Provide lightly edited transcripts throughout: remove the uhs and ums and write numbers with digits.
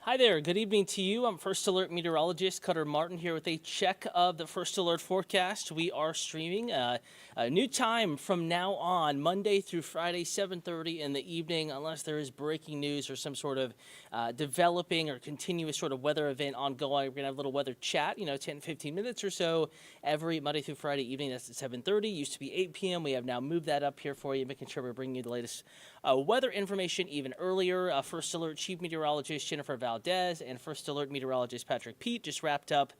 Hi there. Good evening to you. I'm First Alert Meteorologist Cutter Martin here with a check of the First Alert forecast. We are streaming a new time from now on, Monday through Friday, 7:30 in the evening, unless there is breaking news or some sort of developing or continuous sort of weather event ongoing. We're going to have a little weather chat, 10, 15 minutes or so every Monday through Friday evening. That's at 7:30. Used to be 8 p.m. We have now moved that up here for you, making sure we're bringing you the latest weather information even earlier. First Alert Chief Meteorologist Jennifer Valdez and First Alert Meteorologist Patrick Pete just wrapped up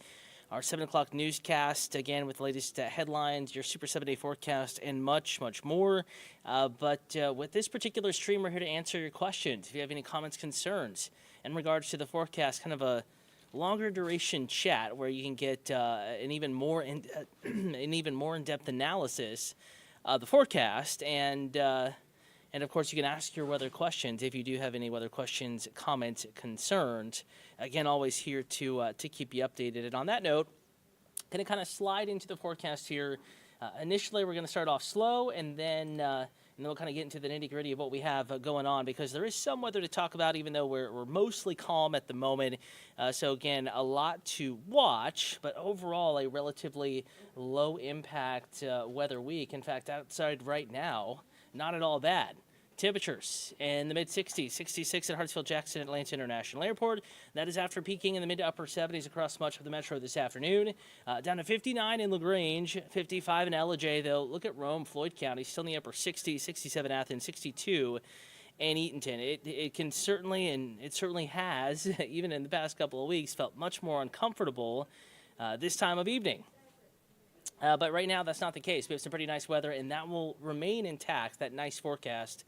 our 7 o'clock newscast, again with the latest headlines, your Super 7-day forecast, and much, much more. But with this particular stream, we're here to answer your questions. If you have any comments, concerns in regards to the forecast, kind of a longer duration chat where you can get an even more in-depth analysis of the forecast, and of course, you can ask your weather questions if you do have any weather questions, comments, concerns. Again, always here to keep you updated. And on that note, going to kind of slide into the forecast here. Initially, we're going to start off slow, and then we'll kind of get into the nitty-gritty of what we have going on, because there is some weather to talk about, even though we're mostly calm at the moment. So again, a lot to watch, but overall a relatively low-impact weather week. In fact, outside right now, not at all bad. Temperatures in the mid-60s, 66 at Hartsfield-Jackson Atlanta International Airport. That is after peaking in the mid to upper 70s across much of the metro this afternoon. Down to 59 in LaGrange, 55 in LJ, though. Look at Rome, Floyd County, still in the upper 60s, 67 Athens, 62 in Eatonton. It can certainly, and it certainly has, even in the past couple of weeks, felt much more uncomfortable this time of evening. But right now, that's not the case. We have some pretty nice weather, and that will remain intact, that nice forecast,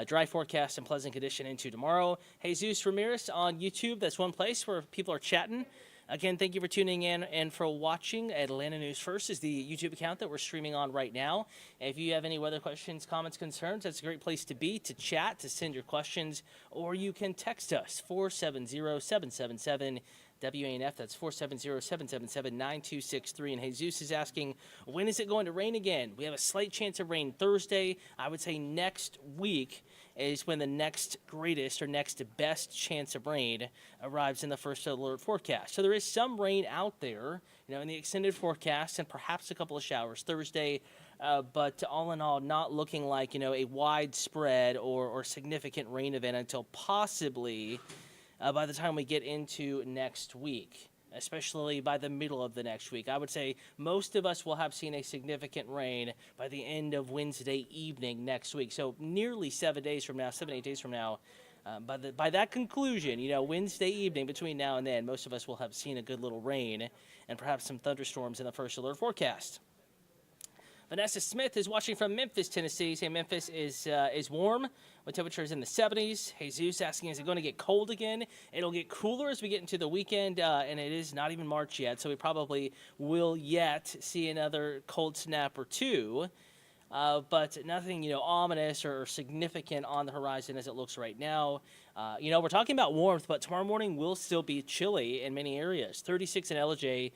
dry forecast and pleasant condition into tomorrow. Jesus Ramirez on YouTube, that's one place where people are chatting. Again, thank you for tuning in and for watching. Atlanta News First is the YouTube account that we're streaming on right now. If you have any weather questions, comments, concerns, that's a great place to be, to chat, to send your questions, or you can text us, 470-777 WANF, that's 470-777-9263. And Jesus is asking, when is it going to rain again? We have a slight chance of rain Thursday. I would say next week is when the next greatest or next best chance of rain arrives in the First Alert forecast. So there is some rain out there, in the extended forecast, and perhaps a couple of showers Thursday. But all in all, not looking like, a widespread or significant rain event until possibly by the time we get into next week, especially by the middle of the next week. I would say most of us will have seen a significant rain by the end of Wednesday evening next week. So nearly 7 days from now, 7, 8 days from now, by that conclusion, Wednesday evening between now and then, most of us will have seen a good little rain and perhaps some thunderstorms in the First Alert forecast. Vanessa Smith is watching from Memphis, Tennessee. Saying Memphis is warm with temperatures in the 70s. Jesus asking, is it going to get cold again? It'll get cooler as we get into the weekend, and it is not even March yet, so we probably will yet see another cold snap or two. But nothing, ominous or significant on the horizon as it looks right now. We're talking about warmth, but tomorrow morning will still be chilly in many areas. 36 in LJ.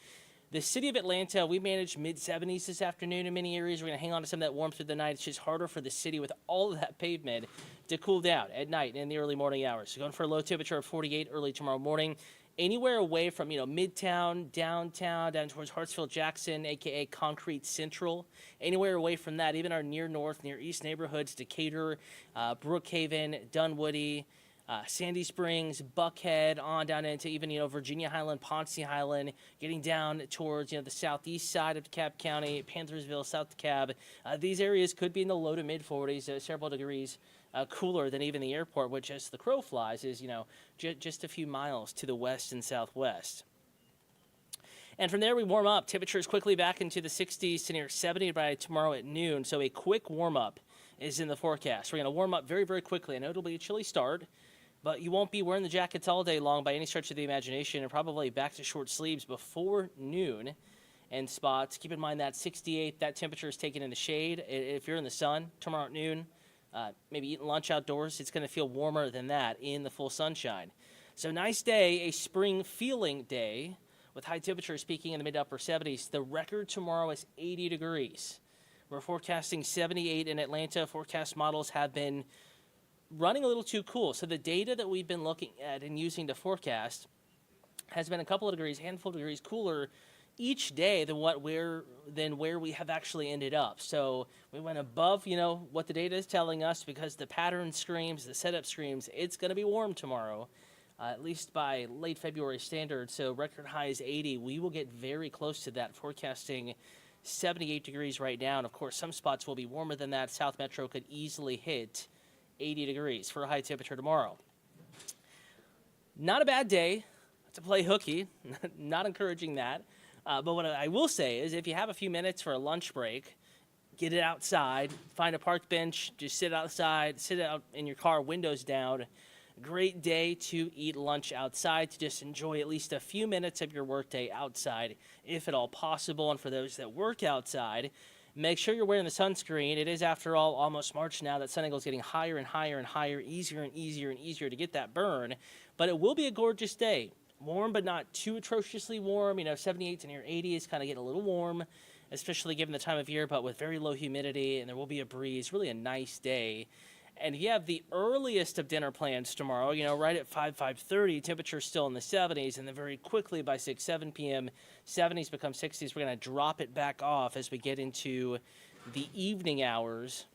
The city of Atlanta, we managed mid-70s this afternoon in many areas. We're going to hang on to some of that warmth through the night. It's just harder for the city with all of that pavement to cool down at night and in the early morning hours. So going for a low temperature of 48 early tomorrow morning. Anywhere away from, Midtown, downtown, down towards Hartsfield-Jackson, a.k.a. Concrete Central. Anywhere away from that, even our near north, near east neighborhoods, Decatur, Brookhaven, Dunwoody, Sandy Springs, Buckhead, on down into even, Virginia Highland, Ponce Highland, getting down towards, the southeast side of DeKalb County, Panthersville, South DeKalb. These areas could be in the low to mid 40s, several degrees cooler than even the airport, which as the crow flies is, just a few miles to the west and southwest. And from there, we warm up. Temperatures quickly back into the 60s to near 70 by tomorrow at noon. So a quick warm up is in the forecast. We're going to warm up very, very quickly. I know it'll be a chilly start, but you won't be wearing the jackets all day long by any stretch of the imagination, and probably back to short sleeves before noon in spots. Keep in mind that 68, that temperature is taken in the shade. If you're in the sun tomorrow at noon, maybe eating lunch outdoors, it's going to feel warmer than that in the full sunshine. So nice day, a spring feeling day with high temperatures peaking in the mid to upper 70s. The record tomorrow is 80 degrees. We're forecasting 78 in Atlanta. Forecast models have been running a little too cool. So the data that we've been looking at and using to forecast has been a couple of degrees, handful of degrees cooler each day than where we have actually ended up. So we went above, what the data is telling us because the pattern screams, the setup screams, it's going to be warm tomorrow, at least by late February standard. So record high is 80. We will get very close to that, forecasting 78 degrees right now. And of course, some spots will be warmer than that. South Metro could easily hit 80 degrees for a high temperature tomorrow. Not a bad day to play hooky. Not encouraging that. But what I will say is if you have a few minutes for a lunch break, get it outside, find a park bench, just sit outside, sit out in your car, windows down. Great day to eat lunch outside, to just enjoy at least a few minutes of your workday outside, if at all possible. And for those that work outside, make sure you're wearing the sunscreen. It is, after all, almost March now. That sun angle is getting higher and higher and higher, easier and easier and easier to get that burn. But it will be a gorgeous day. Warm, but not too atrociously warm. 78 to near 80 is kind of getting a little warm, especially given the time of year, but with very low humidity, and there will be a breeze. Really a nice day. And you have the earliest of dinner plans tomorrow, right at 5:30, temperature still in the 70s, and then very quickly by 7 p.m., 70s become 60s. We're going to drop it back off as we get into the evening hours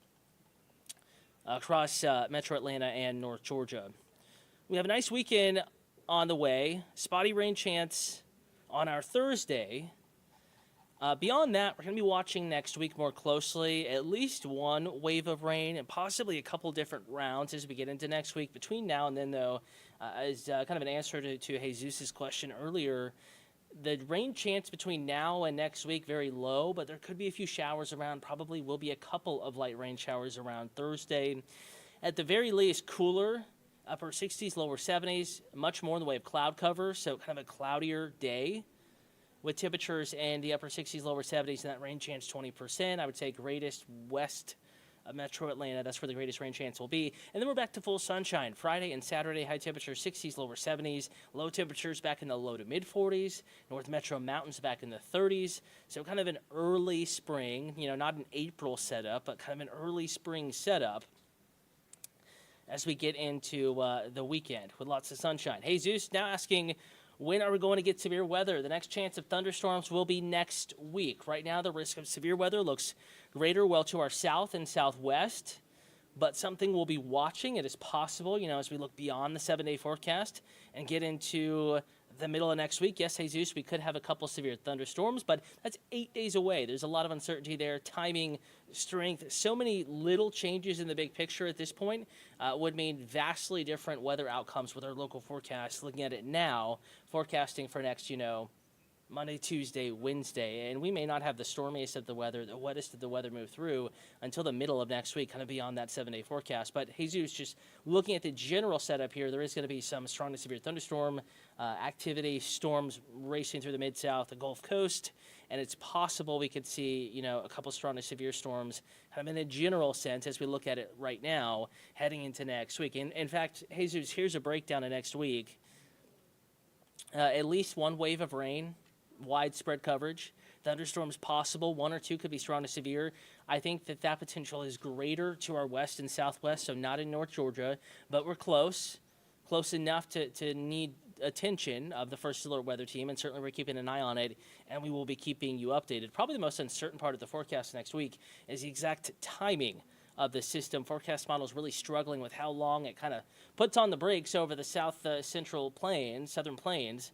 across Metro Atlanta and North Georgia. We have a nice weekend on the way. Spotty rain chance on our Thursday. Beyond that, we're going to be watching next week more closely. At least one wave of rain and possibly a couple different rounds as we get into next week. Between now and then, though, as kind of an answer to Jesus' question earlier, the rain chance between now and next week very low, but there could be a few showers around. Probably will be a couple of light rain showers around Thursday. At the very least, cooler. Upper 60s, lower 70s, much more in the way of cloud cover, so kind of a cloudier day with temperatures in the upper 60s, lower 70s, and that rain chance 20%. I would say greatest west of Metro Atlanta. That's where the greatest rain chance will be. And then we're back to full sunshine. Friday and Saturday, high temperatures 60s, lower 70s, low temperatures back in the low to mid 40s, North Metro mountains back in the 30s. So kind of an early spring, not an April setup, but kind of an early spring setup as we get into the weekend with lots of sunshine. Hey, Zeus, now asking, when are we going to get severe weather? The next chance of thunderstorms will be next week. Right now, the risk of severe weather looks greater well to our south and southwest, but something we'll be watching. It is possible, as we look beyond the 7-day forecast and get into the middle of next week. Yes, Jesus, we could have a couple severe thunderstorms, but that's 8 days away. There's a lot of uncertainty there, timing, strength. So many little changes in the big picture at this point would mean vastly different weather outcomes with our local forecasts. Looking at it now, forecasting for next, Monday, Tuesday, Wednesday, and we may not have the stormiest of the weather, the wettest of the weather move through until the middle of next week, kind of beyond that 7-day forecast. But Jesus, just looking at the general setup here, there is going to be some strong to severe thunderstorm activity, storms racing through the Mid-South, the Gulf Coast, and it's possible we could see, a couple strong to severe storms kind of in a general sense as we look at it right now heading into next week. And in fact, Jesus, here's a breakdown of next week. At least one wave of rain, widespread coverage, thunderstorms possible, one or two could be strong to severe. I think that potential is greater to our west and southwest, so not in North Georgia, but we're close enough to need attention of the First Alert Weather Team, and certainly we're keeping an eye on it, and we will be keeping you updated. Probably the most uncertain part of the forecast next week is the exact timing of the system. Forecast models really struggling with how long it kind of puts on the brakes over the southern plains,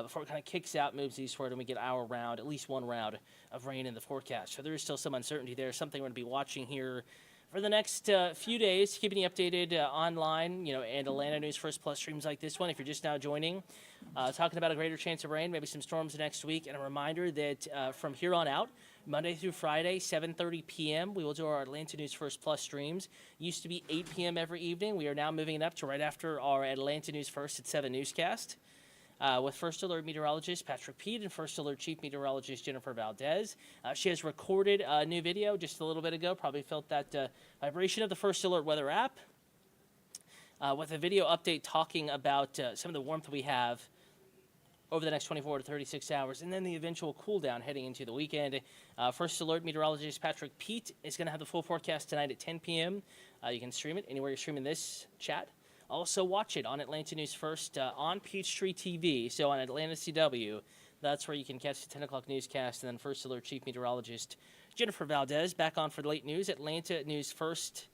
before it kind of kicks out, moves eastward, and we get at least one round of rain in the forecast. So there is still some uncertainty there, something we're going to be watching here for the next few days, keeping you updated online, and Atlanta News First Plus streams like this one. If you're just now joining, talking about a greater chance of rain, maybe some storms next week, and a reminder that from here on out, Monday through Friday, 7:30 p.m., we will do our Atlanta News First Plus streams. Used to be 8 p.m. every evening. We are now moving it up to right after our Atlanta News First at 7 newscast. With First Alert Meteorologist Patrick Pete and First Alert Chief Meteorologist Jennifer Valdez. She has recorded a new video just a little bit ago, probably felt that vibration of the First Alert Weather app, with a video update talking about some of the warmth we have over the next 24 to 36 hours, and then the eventual cool down heading into the weekend. First Alert meteorologist Patrick Pete is going to have the full forecast tonight at 10 p.m. You can stream it anywhere you're streaming this chat. Also watch it on Atlanta News First on Peachtree TV, so on Atlanta CW. That's where you can catch the 10 o'clock newscast, and then First Alert chief meteorologist Jennifer Valdez back on for the late news, Atlanta News First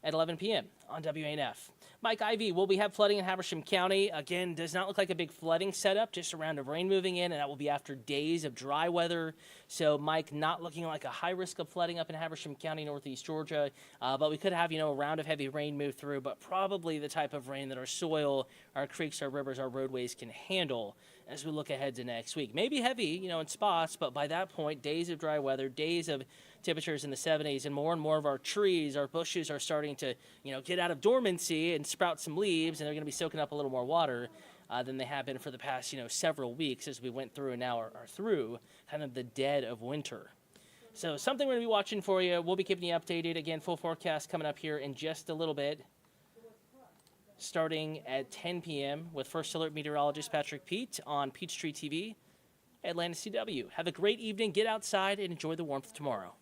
at 11 p.m. on WANF. Mike Ivey, will we have flooding in Habersham County? Again, does not look like a big flooding setup, just a round of rain moving in, and that will be after days of dry weather. So, Mike, not looking like a high risk of flooding up in Habersham County, northeast Georgia. But we could have, a round of heavy rain move through, but probably the type of rain that our soil, our creeks, our rivers, our roadways can handle as we look ahead to next week. Maybe heavy, in spots, but by that point, days of dry weather, days of temperatures in the 70s, and more of our trees, our bushes are starting to, get out of dormancy and sprout some leaves, and they're going to be soaking up a little more water than they have been for the past, several weeks as we went through and now are through kind of the dead of winter. So something we're going to be watching for you. We'll be keeping you updated. Again, full forecast coming up here in just a little bit, starting at 10 p.m. with First Alert meteorologist Patrick Pete on Peachtree TV, Atlanta CW. Have a great evening. Get outside and enjoy the warmth tomorrow.